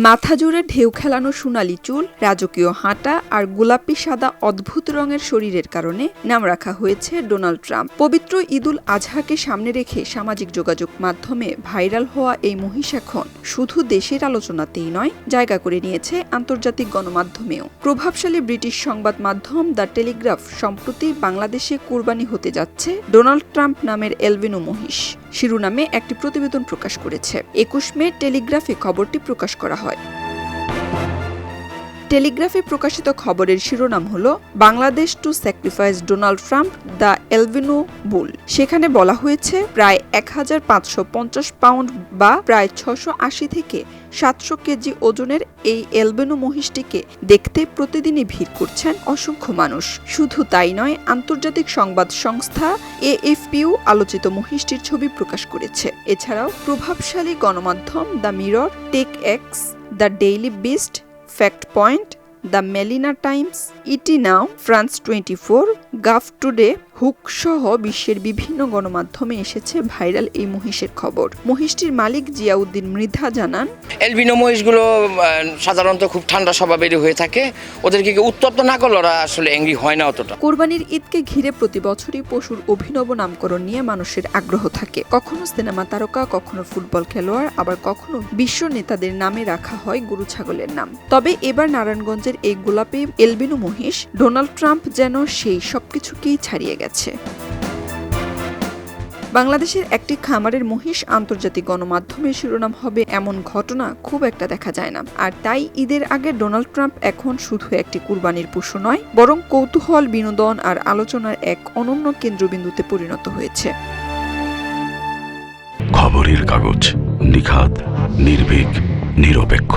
মাথা জুড়ে ঢেউ খেলানো সোনালি চুল, রাজকীয় হাঁটা আর গোলাপি সাদা অদ্ভুত রঙের শরীরের কারণে নাম রাখা হয়েছে ডোনাল্ড ট্রাম্প। পবিত্র ঈদুল আজহাকে সামনে রেখে সামাজিক যোগাযোগ মাধ্যমে ভাইরাল হওয়া এই মহিষ এখন শুধু দেশের আলোচনাতেই নয়, জায়গা করে নিয়েছে আন্তর্জাতিক গণমাধ্যমেও। প্রভাবশালী ব্রিটিশ সংবাদ মাধ্যম দ্য টেলিগ্রাফ সম্প্রতি বাংলাদেশে কুরবানি হতে যাচ্ছে ডোনাল্ড ট্রাম্প নামের এলবিনো মহিষ শিরোনামে একটি প্রতিবেদন প্রকাশ করেছে। ২১ মে টেলিগ্রাফে খবরটি প্রকাশ করা হয়। টেলিগ্রাফে প্রকাশিত খবরের শিরোনাম হল Bangladesh to sacrifice Donald Trump the albino bull. সেখানে বলা হয়েছে প্রায় ১৫৫০ পাউন্ড বা প্রায় ৬৮০ থেকে ৭০০ কেজি ওজনের এই এলবিনো মহিষটিকে দেখতে প্রতিদিনই ভিড় করছেন অসংখ্য মানুষ। শুধু তাই নয়, আন্তর্জাতিক সংবাদ সংস্থা এএফপিও আলোচিত মহিষটির ছবি প্রকাশ করেছে। এছাড়াও প্রভাবশালী গণমাধ্যম the Mirror, Tech X, the Daily Beast, Fact Point, the Melina Times, ET Now, France 24, গাভ টুডে, হুক সহ বিশ্বের বিভিন্ন গণমাধ্যমে এসেছে ভাইরাল এই মহিষের খবর। মহিষটির মালিক জিয়াউদ্দিন মৃধা জানান, এলবিনো মহিষগুলো সাধারণত খুব ঠান্ডা স্বভাবেরই হয়ে থাকে। ওদেরকে উত্তপ্ত না করলে ওরা আসলে অ্যাংরি হয় না অতটা। কোরবানির ঈদকে ঘিরে প্রতি বছরই পশুর অভিনব নামকরণ নিয়ে মানুষের আগ্রহ থাকে। কখনো সিনেমা তারকা, কখনো ফুটবল খেলোয়াড়, আবার কখনো বিশ্ব নেতাদের নামে রাখা হয় গরু ছাগলের নাম। তবে এবার নারায়ণগঞ্জের এই গোলাপি এলবিনো মহিষ ডোনাল্ড ট্রাম্প যেন সেই সবকিছুকেই ছাড়িয়ে গেছে। বাংলাদেশের একটি খামারের মহিষ আন্তর্জাতিক গণমাধ্যমের শিরোনাম হবে এমন ঘটনা খুব একটা দেখা যায় না। আর তাই ঈদের আগে ডোনাল্ড ট্রাম্প এখন শুধু একটি কুরবানির পশু নয়, বরং কৌতূহল, বিনোদন আর আলোচনার এক অনন্য কেন্দ্রবিন্দুতে পরিণত হয়েছে। খবরের কাগজ, নিখাত, নির্ভীক, নিরপেক্ষ।